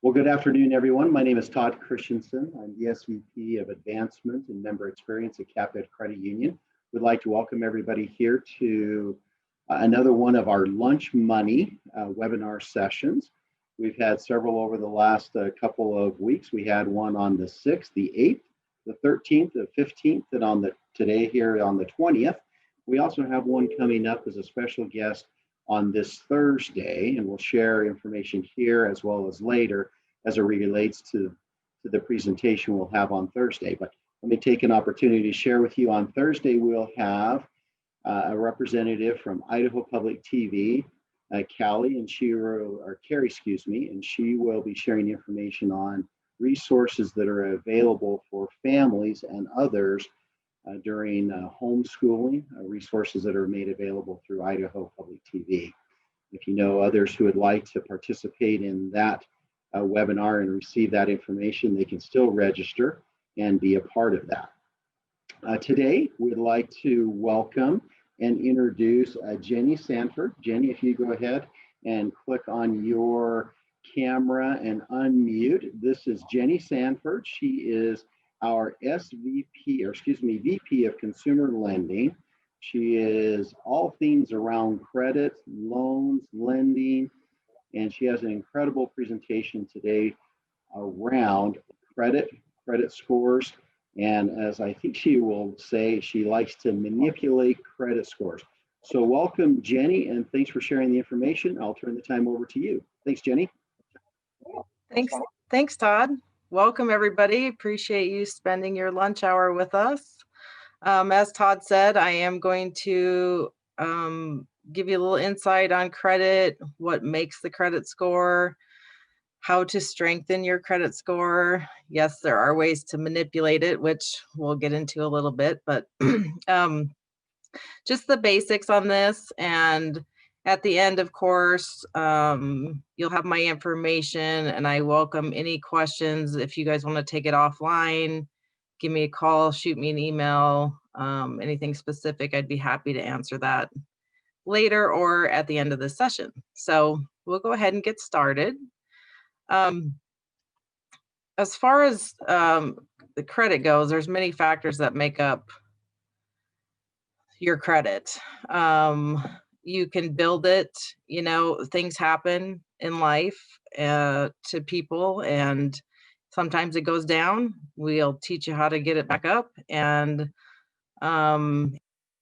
Well, good afternoon, everyone. My name is Todd Christensen. I'm the SVP of Advancement and Member Experience at Capital Credit Union. We'd like to welcome everybody here to another one of our Lunch Money webinar sessions. We've had several over the last couple of weeks. We had one on the 6th, the 8th, the 13th, the 15th, and on today here on the 20th. We also have one coming up as a special guest on this Thursday, and we'll share information here as well as later as it relates to the presentation we'll have on Thursday. But let me take an opportunity to share with you on Thursday, we'll have a representative from Idaho Public TV, Carrie, and she will be sharing information on resources that are available for families and others during homeschooling, resources that are made available through Idaho Public TV. If you know others who would like to participate in that webinar and receive that information, they can still register and be a part of that. Today, we'd like to welcome and introduce Jenny Sandford. Jenny, if you go ahead and click on your camera and unmute. This is Jenny Sandford. She is our VP of Consumer Lending. She is all things around credit, loans, lending, and she has an incredible presentation today around credit scores. And as I think she will say, she likes to manipulate credit scores. So welcome, Jenny, and thanks for sharing the information. I'll turn the time over to you. Thanks, Jenny. Thanks, Todd. Welcome, everybody. Appreciate you spending your lunch hour with us. As Todd said, I am going to give you a little insight on credit, what makes the credit score, how to strengthen your credit score. Yes, there are ways to manipulate it, which we'll get into a little bit, but just the basics on this. And at the end, of course, you'll have my information, and I welcome any questions. If you guys want to take it offline, give me a call, shoot me an email, anything specific, I'd be happy to answer that later or at the end of the session. So we'll go ahead and get started. As far as the credit goes, there's many factors that make up your credit. You can build it, things happen in life to people, and sometimes it goes down. We'll teach you how to get it back up, and a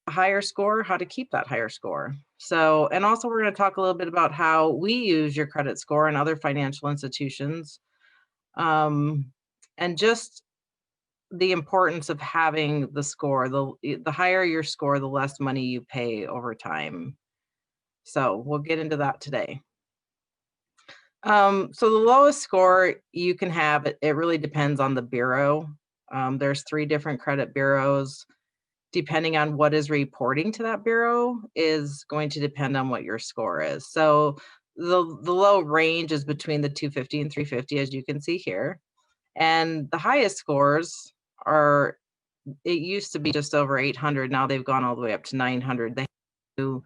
higher score, how to keep that higher score. So, and also we're going to talk a little bit about how we use your credit score and other financial institutions, and just the importance of having the score. The higher your score, the less money you pay over time. So we'll get into that today. So the lowest score you can have, it really depends on the bureau. There's 3 different credit bureaus. Depending on what is reporting to that bureau is going to depend on what your score is. So the low range is between the 250 and 350, as you can see here. And the highest scores are, it used to be just over 800. Now they've gone all the way up to 900. They have new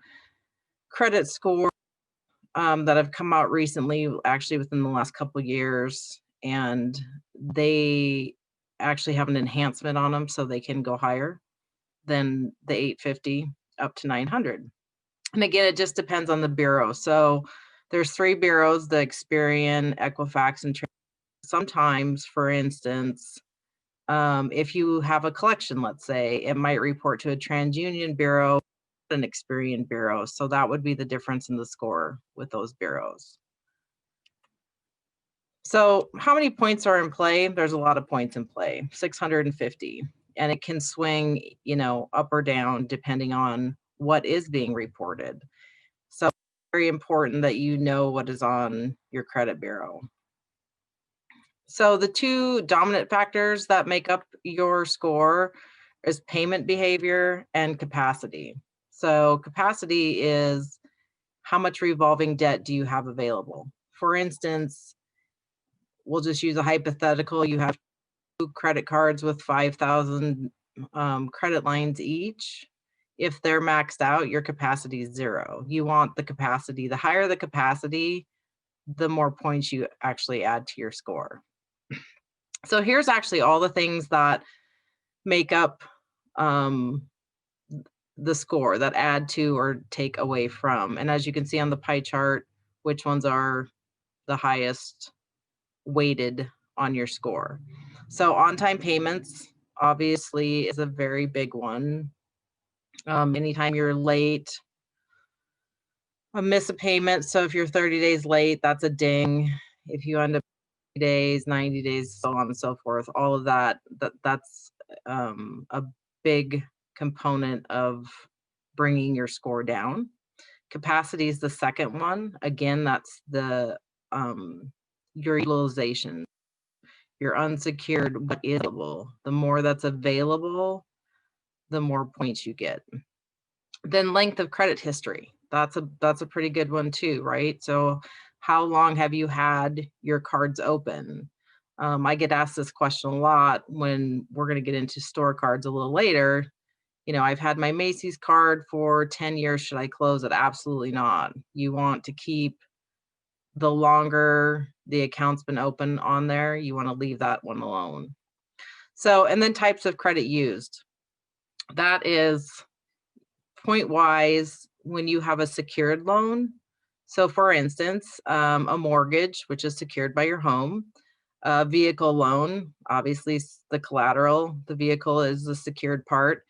credit score that have come out recently, actually within the last couple of years, and they actually have an enhancement on them so they can go higher than the 850 up to 900. And again, it just depends on the bureau. So there's 3 bureaus, the Experian, Equifax, and sometimes, for instance, if you have a collection, let's say, it might report to a TransUnion bureau, an Experian bureau. So that would be the difference in the score with those bureaus. So how many points are in play? There's a lot of points in play, 650. And it can swing, up or down depending on what is being reported. So it's very important that you know what is on your credit bureau. So the 2 dominant factors that make up your score is payment behavior and capacity. So capacity is how much revolving debt do you have available? For instance, we'll just use a hypothetical. You have 2 credit cards with 5,000 credit lines each. If they're maxed out, your capacity is 0. You want the capacity. The higher the capacity, the more points you actually add to your score. So here's actually all the things that make up the score, that add to or take away from. And as you can see on the pie chart, which ones are the highest weighted on your score. So on-time payments obviously is a very big one. Anytime you're late, miss a payment. So if you're 30 days late, that's a ding. If you end up days, 90 days, so on and so forth, all of that's a big component of bringing your score down. Capacity is the second one. Again, that's the your utilization, your unsecured, what is available. The more that's available, the more points you get. Then length of credit history. That's a pretty good one too, right? So how long have you had your cards open? I get asked this question a lot when we're going to get into store cards a little later. You know, I've had my Macy's card for 10 years. Should I close it? Absolutely not. You want to keep the longer the account's been open on there, you want to leave that one alone. So, and then types of credit used. That is point wise when you have a secured loan. So for instance, a mortgage, which is secured by your home, a vehicle loan, obviously the collateral, the vehicle is the secured part.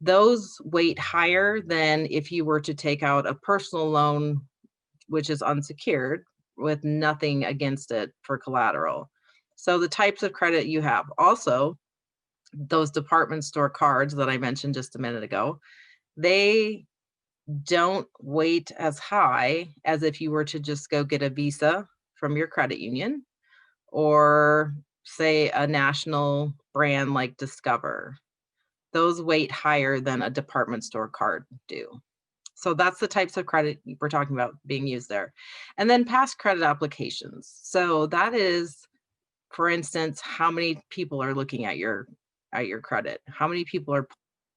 Those weight higher than if you were to take out a personal loan, which is unsecured with nothing against it for collateral. So the types of credit you have. Also, those department store cards that I mentioned just a minute ago, they don't weight as high as if you were to just go get a Visa from your credit union, or say a national brand like Discover. Those weight higher than a department store card do. So that's the types of credit we're talking about being used there. And then past credit applications. So that is, for instance, how many people are looking at your credit, how many people are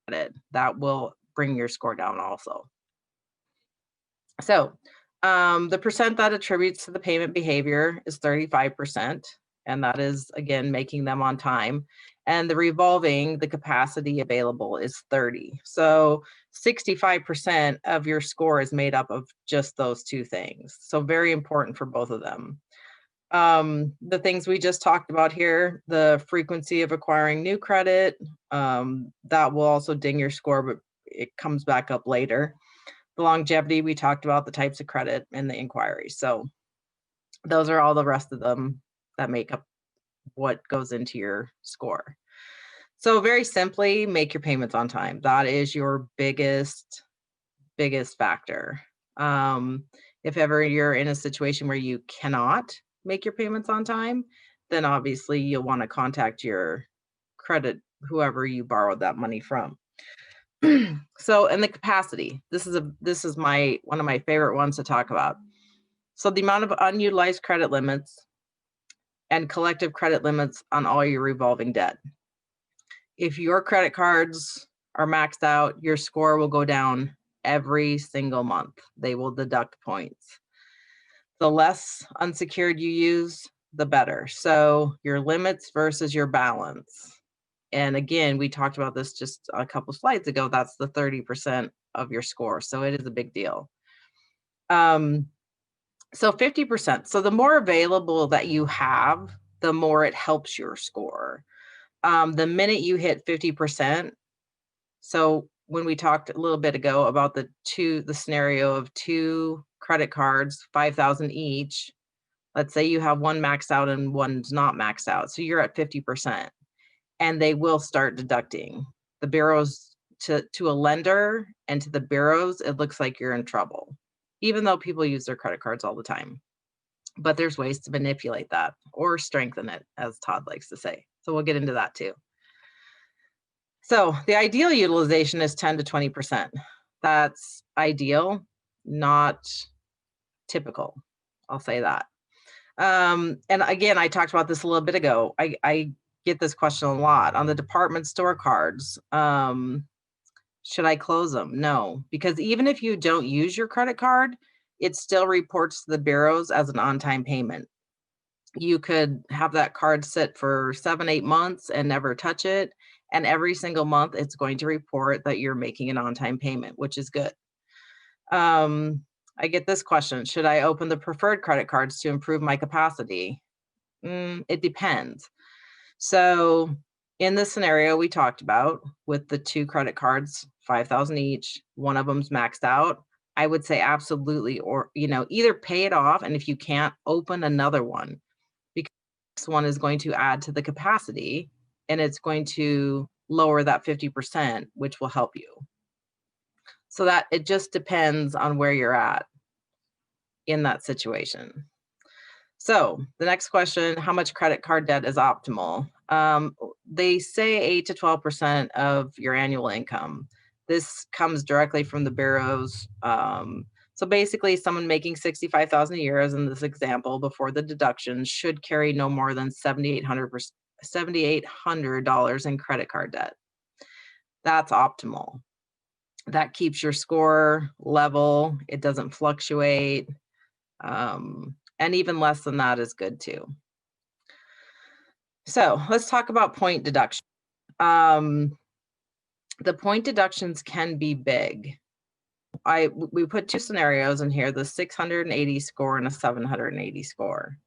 at it. That will bring your score down also. So the percent that attributes to the payment behavior is 35%. And that is, again, making them on time. And the revolving, the capacity available is 30. So 65% of your score is made up of just those two things. So very important for both of them. The things we just talked about here, the frequency of acquiring new credit, that will also ding your score, but it comes back up later. The longevity, we talked about the types of credit and the inquiries. So those are all the rest of them that make up what goes into your score. So very simply, make your payments on time. That is your biggest factor. If ever you're in a situation where you cannot make your payments on time, then obviously you'll want to contact your credit, whoever you borrowed that money from. So, and the capacity, this is one of my favorite ones to talk about. So the amount of unutilized credit limits and collective credit limits on all your revolving debt. If your credit cards are maxed out, your score will go down every single month. They will deduct points. The less unsecured you use, the better. So your limits versus your balance. And again, we talked about this just a couple slides ago. That's the 30% of your score. So it is a big deal. So 50%. So the more available that you have, the more it helps your score. The minute you hit 50%, so when we talked a little bit ago about the scenario of two credit cards, 5,000 each, let's say you have one maxed out and one's not maxed out. So you're at 50%. And they will start deducting. The bureaus, to a lender and to the bureaus, it looks like you're in trouble, even though people use their credit cards all the time. But there's ways to manipulate that or strengthen it, as Todd likes to say. So we'll get into that too. So the ideal utilization is 10 to 20%. That's ideal, not typical. I'll say that. And again, I talked about this a little bit ago. I get this question a lot on the department store cards. Should I close them? No, because even if you don't use your credit card, it still reports to the bureaus as an on-time payment. You could have that card sit for 7-8 months and never touch it, and every single month it's going to report that you're making an on-time payment, which is good. I get this question: should I open the preferred credit cards to improve my capacity? It depends. So in the scenario we talked about with the 2 credit cards, 5,000 each, one of them's maxed out, I would say absolutely, or either pay it off, and if you can't, open another one, because this one is going to add to the capacity and it's going to lower that 50%, which will help you. So that it just depends on where you're at in that situation. So the next question: how much credit card debt is optimal? They say 8 to 12% of your annual income. This comes directly from the bureaus. So basically, someone making $65,000 a year, as in this example, before the deductions, should carry no more than $7,800 in credit card debt. That's optimal. That keeps your score level. It doesn't fluctuate. And even less than that is good too. So let's talk about point deduction. The point deductions can be big. We put 2 scenarios in here: the 680 score and a 780 score.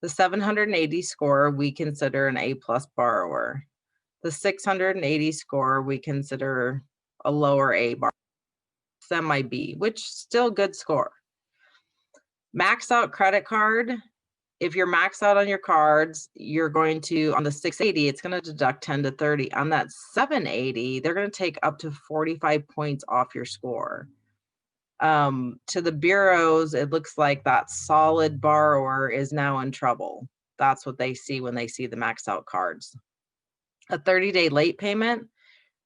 The 780 score we consider an A+ borrower. The 680 score we consider a lower A borrower, semi B, which still good score. Max out credit card. If you're maxed out on your cards, you're going to, on the 680, it's going to deduct 10 to 30. On that 780, they're going to take up to 45 points off your score. To the bureaus, it looks like that solid borrower is now in trouble. That's what they see when they see the maxed out cards. A 30-day late payment,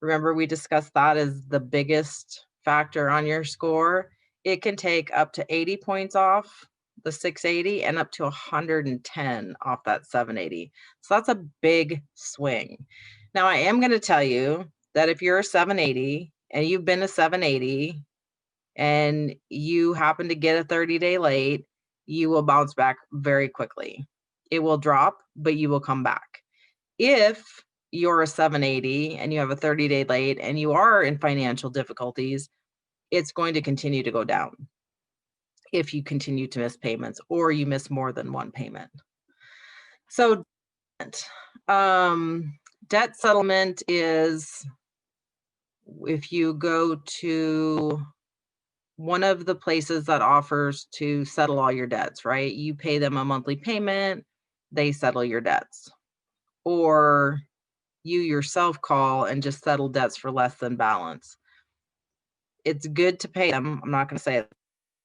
remember we discussed that as the biggest factor on your score. It can take up to 80 points off the 680 and up to 110 off that 780. So that's a big swing. Now, I am going to tell you that if you're a 780 and you've been a 780 and you happen to get a 30-day late, you will bounce back very quickly. It will drop, but you will come back. If you're a 780 and you have a 30-day late and you are in financial difficulties, it's going to continue to go down if you continue to miss payments or you miss more than one payment. So debt settlement is if you go to one of the places that offers to settle all your debts, right? You pay them a monthly payment, they settle your debts. Or you yourself call and just settle debts for less than balance. It's good to pay them. I'm not going to say it.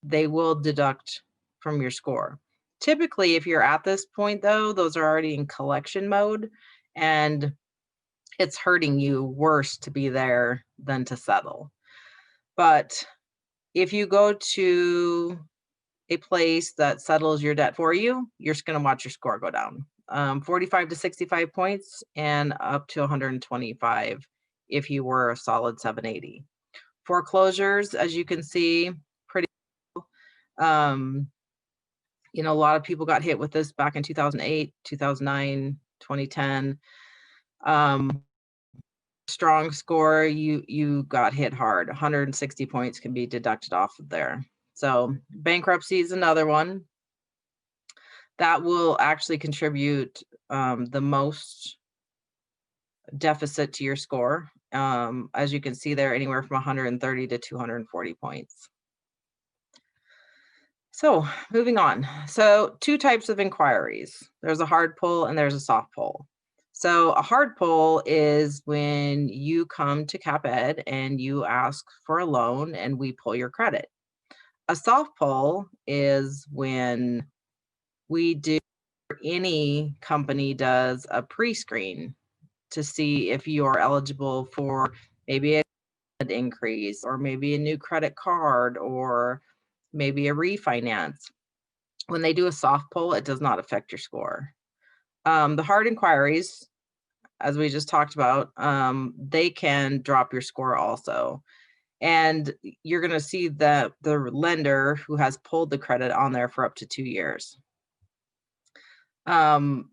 They will deduct from your score. Typically, if you're at this point, though, those are already in collection mode, and it's hurting you worse to be there than to settle. But if you go to a place that settles your debt for you, you're just going to watch your score go down. 45 to 65 points and up to 125 if you were a solid 780. Foreclosures, as you can see, pretty a lot of people got hit with this back in 2008, 2009, 2010. Strong score, you got hit hard. 160 points can be deducted off of there. So bankruptcy is another one that will actually contribute the most deficit to your score. As you can see there, anywhere from 130 to 240 points. So moving on. So 2 types of inquiries. There's a hard pull and there's a soft pull. So a hard pull is when you come to CapEd and you ask for a loan and we pull your credit. A soft pull is when any company does a pre-screen to see if you are eligible for maybe an increase or maybe a new credit card or maybe a refinance. When they do a soft pull, it does not affect your score. The hard inquiries, as we just talked about, they can drop your score also. And you're going to see the lender who has pulled the credit on there for up to 2 years. Now,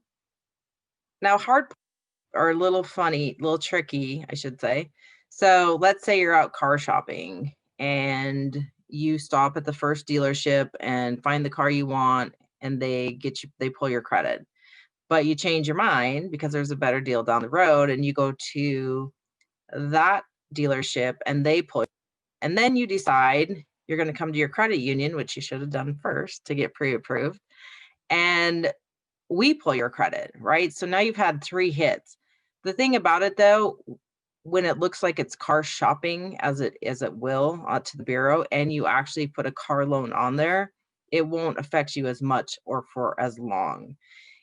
hard or a little funny, a little tricky, I should say. So let's say you're out car shopping and you stop at the first dealership and find the car you want, and they pull your credit. But you change your mind because there's a better deal down the road, and you go to that dealership and they pull, and then you decide you're going to come to your credit union, which you should have done first to get pre-approved, and we pull your credit, right? So now you've had 3 hits. The thing about it though, when it looks like it's car shopping as it will to the bureau, and you actually put a car loan on there, it won't affect you as much or for as long.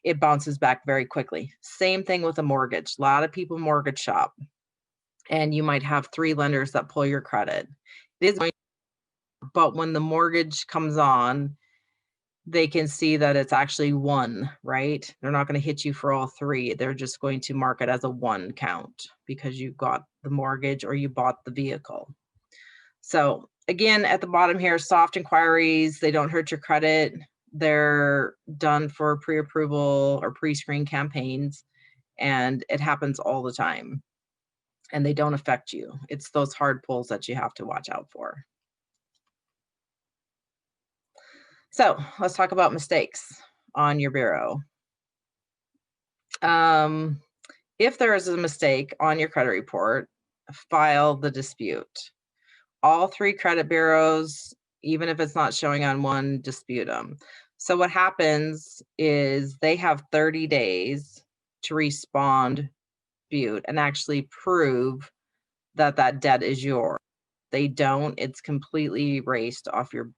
It bounces back very quickly. Same thing with a mortgage. A lot of people mortgage shop, and you might have 3 lenders that pull your credit. It is going, but when the mortgage comes on, they can see that it's actually 1, right? They're not going to hit you for all 3. They're just going to mark it as a 1 count because you got the mortgage or you bought the vehicle. So again, at the bottom here, soft inquiries, they don't hurt your credit. They're done for pre-approval or pre-screen campaigns, and it happens all the time, and they don't affect you. It's those hard pulls that you have to watch out for. So let's talk about mistakes on your bureau. If there is a mistake on your credit report, file the dispute. All 3 credit bureaus, even if it's not showing on one, dispute them. So what happens is they have 30 days to respond, dispute, and actually prove that that debt is yours. They don't, it's completely erased off your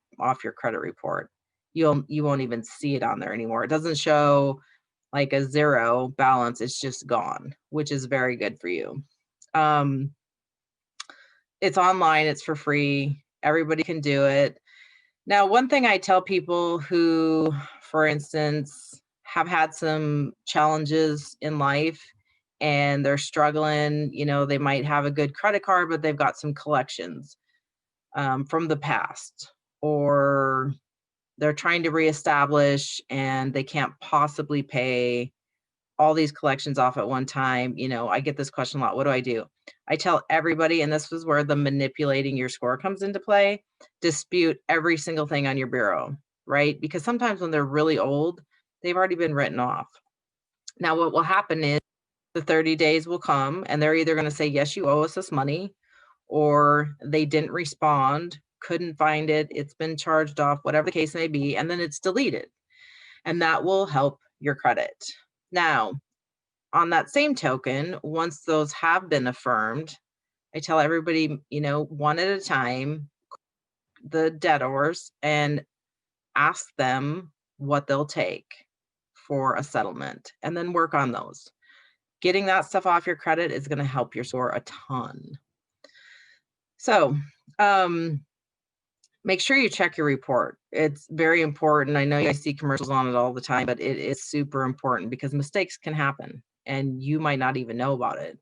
credit report. You won't even see it on there anymore. It doesn't show like a 0 balance. It's just gone, which is very good for you. It's online, it's for free. Everybody can do it. Now, one thing I tell people who, for instance, have had some challenges in life and they're struggling, they might have a good credit card, but they've got some collections from the past, or they're trying to reestablish and they can't possibly pay all these collections off at one time. I get this question a lot. What do? I tell everybody, and this is where the manipulating your score comes into play, dispute every single thing on your bureau, right? Because sometimes when they're really old, they've already been written off. Now, what will happen is the 30 days will come and they're either going to say, yes, you owe us this money, or they didn't respond, couldn't find it, it's been charged off, whatever the case may be, and then it's deleted. And that will help your credit. Now, on that same token, once those have been affirmed, I tell everybody, one at a time, the debtors, and ask them what they'll take for a settlement, and then work on those. Getting that stuff off your credit is going to help your score a ton. So, make sure you check your report. It's very important. I know you guys see commercials on it all the time, but it is super important because mistakes can happen and you might not even know about it.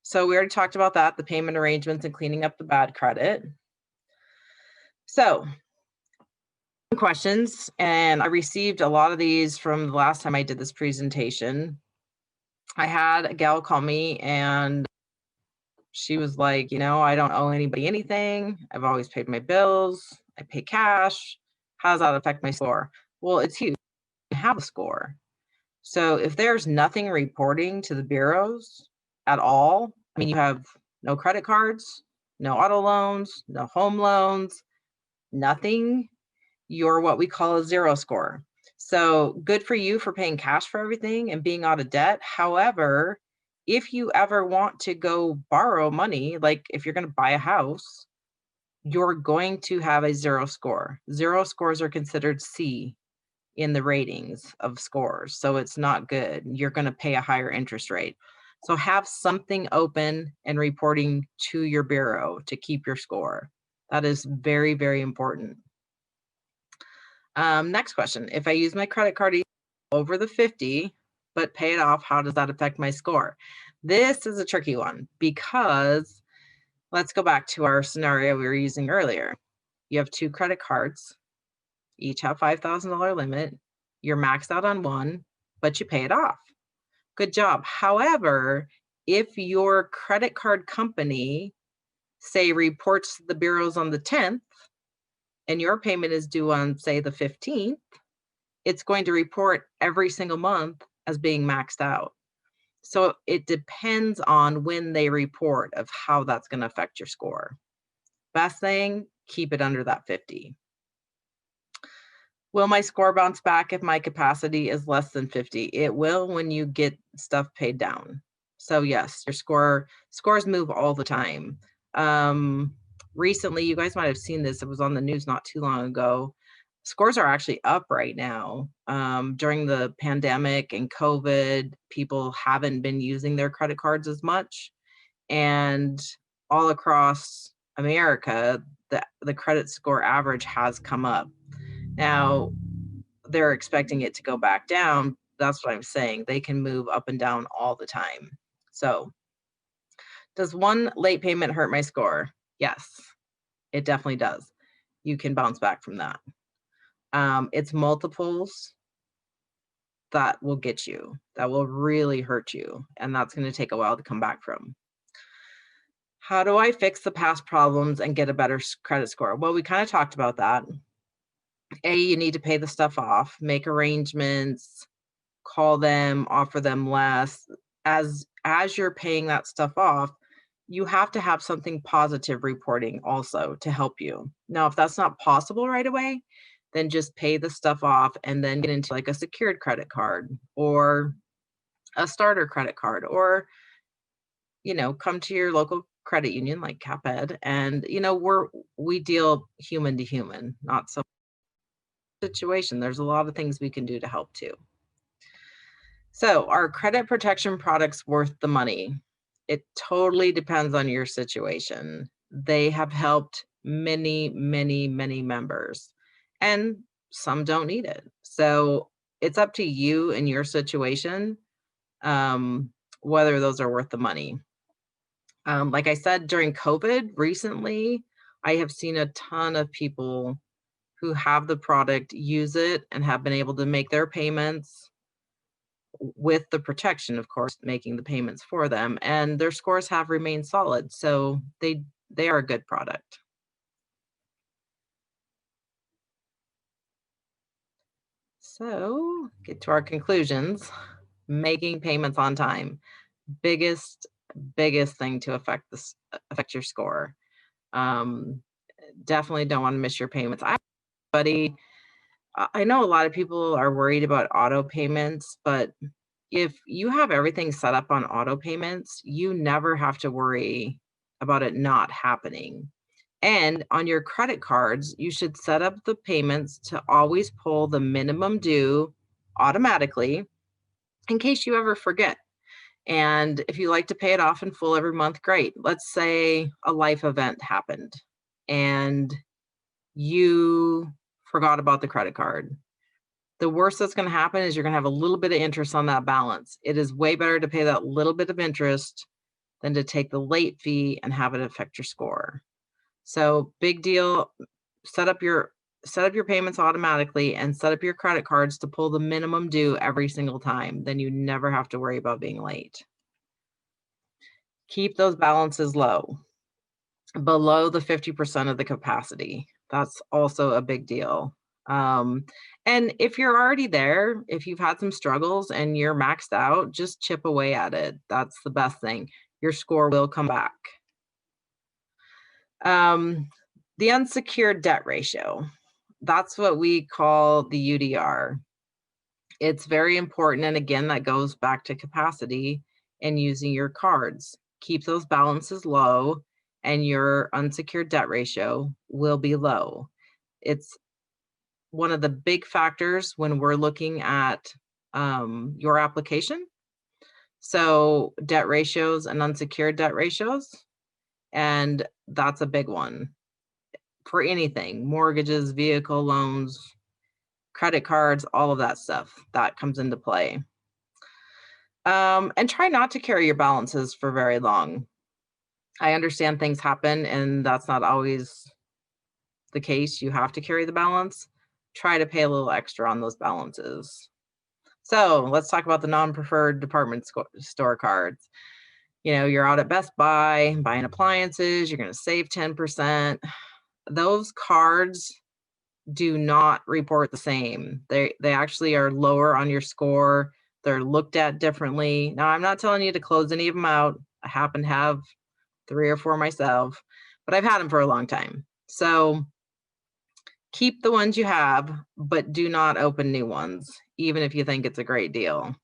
So we already talked about that, the payment arrangements and cleaning up the bad credit. So questions, and I received a lot of these from the last time I did this presentation. I had a gal call me and she was like, I don't owe anybody anything. I've always paid my bills. I pay cash. How does that affect my score? Well, it's huge. You have a score. So if there's nothing reporting to the bureaus at all, you have no credit cards, no auto loans, no home loans, nothing, you're what we call a 0 score. So good for you for paying cash for everything and being out of debt. However, if you ever want to go borrow money, like if you're going to buy a house, you're going to have a 0 score. 0 scores are considered C in the ratings of scores. So it's not good. You're going to pay a higher interest rate. So have something open and reporting to your bureau to keep your score. That is very, very important. Next question. If I use my credit card over the 50, but pay it off, how does that affect my score? This is a tricky one because Let's go back to our scenario we were using earlier. You have 2 credit cards, each have $5,000 limit. You're maxed out on one, but you pay it off. Good job. However, if your credit card company, say, reports to the bureaus on the 10th and your payment is due on, say, the 15th, it's going to report every single month as being maxed out. So it depends on when they report of how that's going to affect your score. Best thing, keep it under that 50. Will my score bounce back if my capacity is less than 50? It will when you get stuff paid down. So yes, your scores move all the time. Recently, you guys might have seen this. It was on the news not too long ago. Scores are actually up right now. During the pandemic and COVID, people haven't been using their credit cards as much. And all across America, the credit score average has come up. Now, they're expecting it to go back down. That's what I'm saying. They can move up and down all the time. So, does one late payment hurt my score? Yes, it definitely does. You can bounce back from that. It's multiples that will get you, that will really hurt you. And that's going to take a while to come back from. How do I fix the past problems and get a better credit score? Well, we kind of talked about that. You need to pay the stuff off, make arrangements, call them, offer them less. As you're paying that stuff off, you have to have something positive reporting also to help you. Now, if that's not possible right away, then just pay the stuff off and then get into like a secured credit card or a starter credit card, or come to your local credit union like CapEd, and we deal human to human, not so situation. There's a lot of things we can do to help too. So, are credit protection products worth the money? It totally depends on your situation. They have helped many, many, many members, and some don't need it. So, it's up to you and your situation, whether those are worth the money. Like I said, during COVID recently, I have seen a ton of people who have the product use it and have been able to make their payments with the protection, of course, making the payments for them, and their scores have remained solid. So they are a good product. So get to our conclusions. Making payments on time, biggest thing to affect your score. Definitely don't want to miss your payments. I know a lot of people are worried about auto payments, but if you have everything set up on auto payments, you never have to worry about it not happening. And on your credit cards, you should set up the payments to always pull the minimum due automatically in case you ever forget. And if you like to pay it off in full every month, great. Let's say a life event happened and you forgot about the credit card. The worst that's going to happen is you're going to have a little bit of interest on that balance. It is way better to pay that little bit of interest than to take the late fee and have it affect your score. So big deal, set up your payments automatically and set up your credit cards to pull the minimum due every single time. Then you never have to worry about being late. Keep those balances low, below the 50% of the capacity. That's also a big deal. And if you're already there, if you've had some struggles and you're maxed out, just chip away at it. That's the best thing. Your score will come back. The unsecured debt ratio, that's what we call the UDR. It's very important. And again, that goes back to capacity and using your cards. Keep those balances low and your unsecured debt ratio will be low. It's one of the big factors when we're looking at your application. So debt ratios and unsecured debt ratios, and that's a big one for anything, mortgages, vehicle loans, credit cards, all of that stuff that comes into play. And try not to carry your balances for very long. I understand things happen and that's not always the case. You have to carry the balance. Try to pay a little extra on those balances. So let's talk about the non-preferred department store cards. You know, you're out at Best Buy buying appliances, you're going to save 10%. Those cards do not report the same. They actually are lower on your score. They're looked at differently. Now, I'm not telling you to close any of them out. I happen to have 3 or 4 myself, but I've had them for a long time. So keep the ones you have, but do not open new ones, even if you think it's a great deal.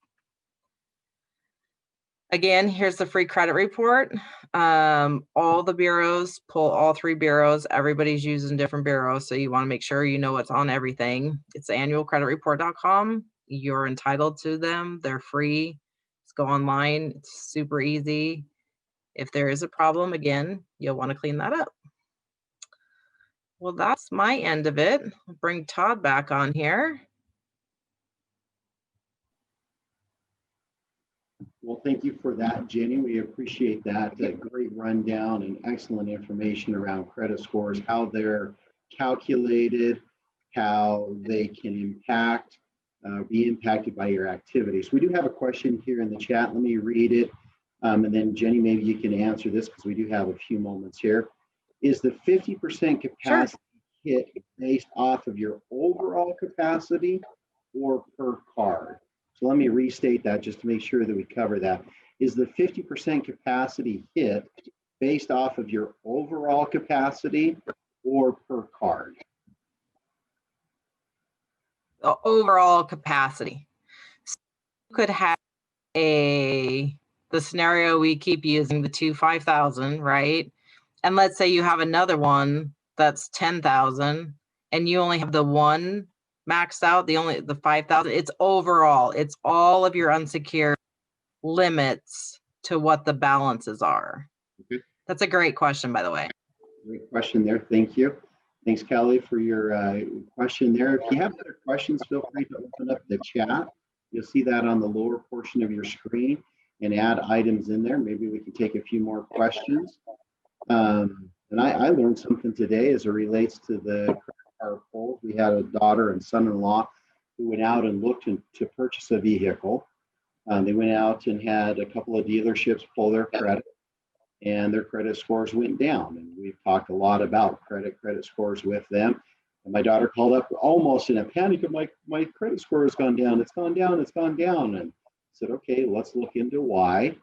Again, here's the free credit report. All the bureaus, pull all 3 bureaus. Everybody's using different bureaus, so you want to make sure you know what's on everything. It's annualcreditreport.com. You're entitled to them. They're free. Just go online. It's super easy. If there is a problem, again, you'll want to clean that up. Well, that's my end of it. I'll bring Todd back on here. Well, thank you for that, Jenny. We appreciate that. A great rundown and excellent information around credit scores, how they're calculated, how they can be impacted by your activities. We do have a question here in the chat. Let me read it. And then Jenny, maybe you can answer this because we do have a few moments here. Is the 50% capacity hit based off of your overall capacity or per card? So let me restate that just to make sure that we cover that. Is the 50% capacity hit based off of your overall capacity or per card? The overall capacity. So you could have the scenario we keep using, the 2 5,000, right? And let's say you have another one that's 10,000 and you only have the one maxed out, the 5,000. It's overall, it's all of your unsecured limits to what the balances are. Okay. That's a great question, by the way. Great question there. Thank you. Thanks, Kelly, for your question there. If you have other questions, feel free to open up the chat. You'll see that on the lower portion of your screen and add items in there. Maybe we can take a few more questions. And I learned something today as it relates to the credit card pulls. We had a daughter and son-in-law who went out and looked to purchase a vehicle. They went out and had a couple of dealerships pull their credit, and their credit scores went down. And we've talked a lot about credit scores with them. And my daughter called up almost in a panic of my credit score has gone down. It's gone down. It's gone down. And I said, okay, let's look into why.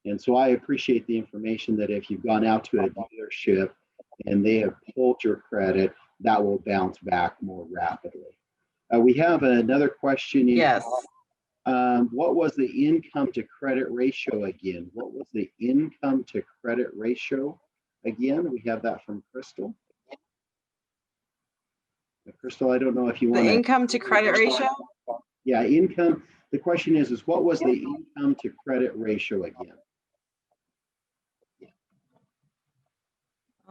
And so I appreciate the information that if you've gone out to a dealership and they have pulled your credit, that will bounce back more rapidly. We have another question. Yes. What was the income to credit ratio again? What was the income to credit ratio again? We have that from Crystal. Crystal, I don't know if you want the income to credit ratio. Yeah, income. The question is what was the income to credit ratio again?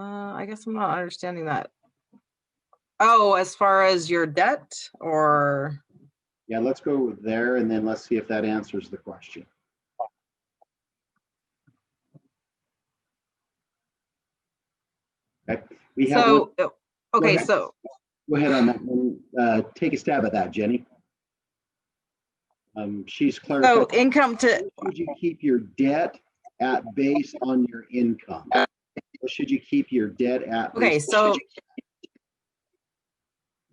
I guess I'm not understanding that. Oh, as far as your debt or? Yeah, let's go there and then let's see if that answers the question. Okay. We have so, one. okay, so. Go ahead on that one. Take a stab at that, Jenny. She's clarified. So income to. Would you keep your debt at based on your income? Or should you keep your debt at? Okay, so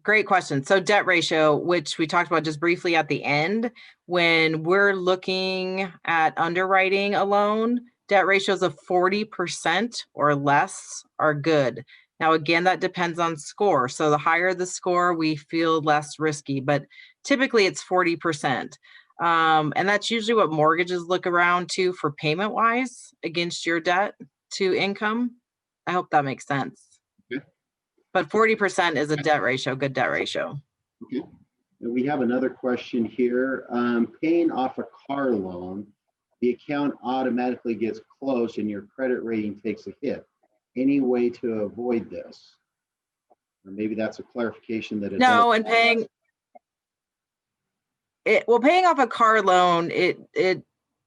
great question. So debt ratio, which we talked about just briefly at the end, when we're looking at underwriting a loan, debt ratios of 40% or less are good. Now, again, that depends on score. So the higher the score, we feel less risky, but typically it's 40%. And that's usually what mortgages look around to for payment wise against your debt to income. I hope that makes sense. Okay. But 40% is a debt ratio, good debt ratio. Okay. And we have another question here. Paying off a car loan, the account automatically gets closed and your credit rating takes a hit. Any way to avoid this? Or maybe that's a clarification that it No, does. and paying off a car loan, it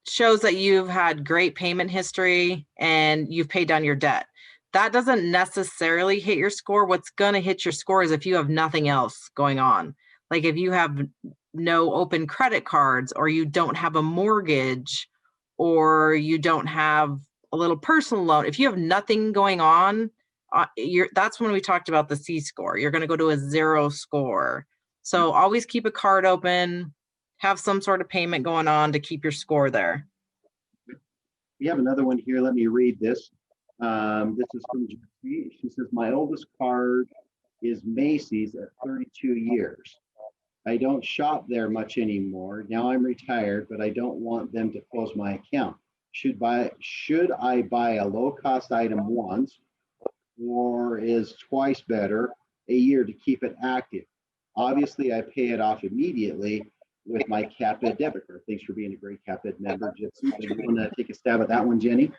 shows that you've had great payment history and you've paid down your debt. That doesn't necessarily hit your score. What's going to hit your score is if you have nothing else going on. Like if you have no open credit cards, or you don't have a mortgage, or you don't have a little personal loan. If you have nothing going on, that's when we talked about the C score. You're going to go to a 0 score. So always keep a card open, have some sort of payment going on to keep your score there. We have another one here. Let me read this. This is from Jesse. She says, my oldest card is Macy's at 32 years. I don't shop there much anymore. Now I'm retired, but I don't want them to close my account. Should I buy a low cost item once, or is twice better a year to keep it active? Obviously, I pay it off immediately with my CapEd debit card. Thanks for being a great CapEd member, Gypsy. Do you want to take a stab at that one, Jenny?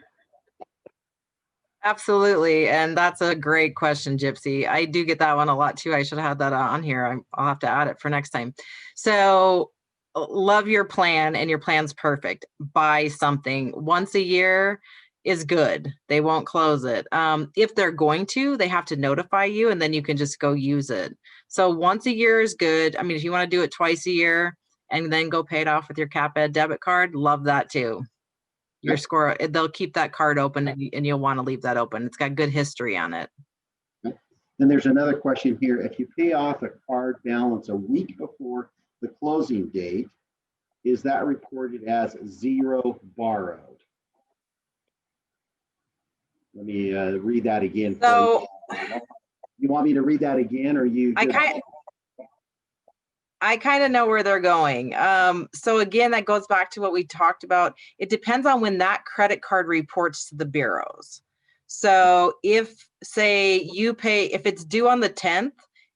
Absolutely. And that's a great question, Gypsy. I do get that one a lot too. I should have had that on here. I'll have to add it for next time. So love your plan, and your plan's perfect. Buy something once a year is good. They won't close it. If they're going to, they have to notify you, and then you can just go use it. So once a year is good. I mean, if you want to do it twice a year and then go pay it off with your CapEd debit card, love that too. Your score, they'll keep that card open, and you'll want to leave that open. It's got good history on it. Then there's another question here. If you pay off a card balance a week before the closing date, is that reported as 0 borrowed? Let me read that again. So you want me to read that again, or you? I kind of know where they're going. So again, that goes back to what we talked about. It depends on when that credit card reports to the bureaus. So if, say, if it's due on the 10th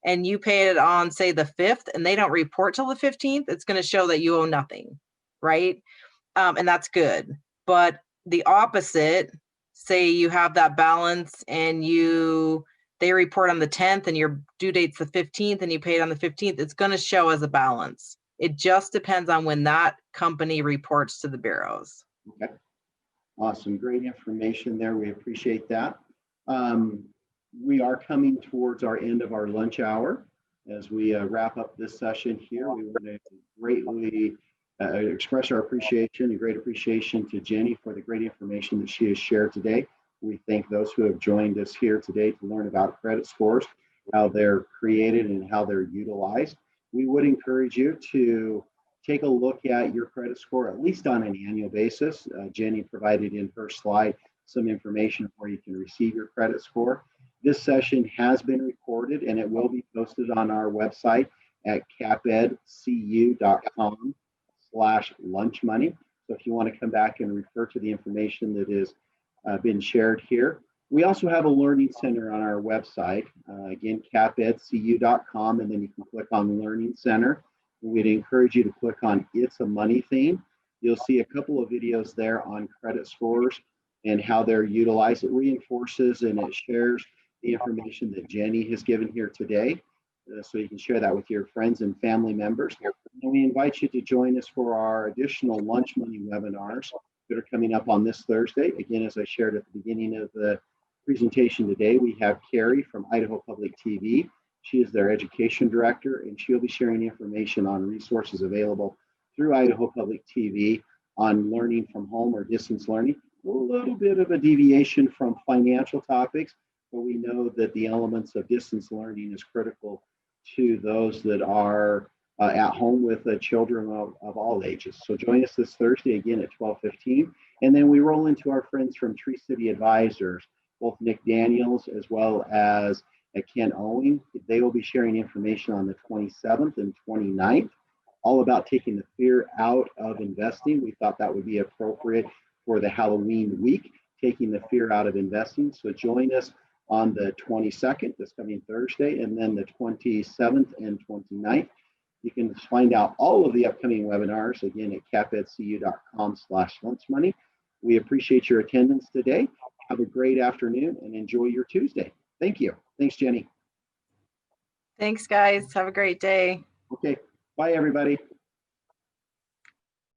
and you pay it on, say, the 5th, and they don't report till the 15th, it's going to show that you owe nothing, right? And that's good. But the opposite, say you have that balance and they report on the 10th and your due date's the 15th and you paid on the 15th, it's going to show as a balance. It just depends on when that company reports to the bureaus. Okay. Awesome. Great information there. We appreciate that. We are coming towards our end of our lunch hour. As we wrap up this session here, we want to greatly express our appreciation and great appreciation to Jenny for the great information that she has shared today. We thank those who have joined us here today to learn about credit scores, how they're created and how they're utilized. We would encourage you to take a look at your credit score, at least on an annual basis. Jenny provided in her slide some information where you can receive your credit score. This session has been recorded and it will be posted on our website at capedcu.com/lunchmoney. So if you want to come back and refer to the information that is been shared here. We also have a learning center on our website, again, capedcu.com, and then you can click on Learning Center. We'd encourage you to click on It's a Money Theme. You'll see a couple of videos there on credit scores and how they're utilized. It reinforces and it shares the information that Jenny has given here today, so you can share that with your friends and family members. And we invite you to join us for our additional Lunch Money webinars that are coming up on this Thursday. Again, as I shared at the beginning of the presentation today, we have Carrie from Idaho Public TV. She is their education director, and she'll be sharing information on resources available through Idaho Public TV on learning from home or distance learning. A little bit of a deviation from financial topics, but we know that the elements of distance learning is critical to those that are at home with children of all ages. So join us this Thursday again at 12:15. And then we roll into our friends from Tree City Advisors, both Nick Daniels as well as Ken Owing. They will be sharing information on the 27th and 29th, all about taking the fear out of investing. We thought that would be appropriate for the Halloween week, taking the fear out of investing. So join us on the 22nd, this coming Thursday, and then the 27th and 29th. You can find out all of the upcoming webinars, again, at capedcu.com/lunchmoney. We appreciate your attendance today. Have a great afternoon and enjoy your Tuesday. Thank you. Thanks, Jenny. Thanks, guys. Have a great day. Okay. Bye, everybody.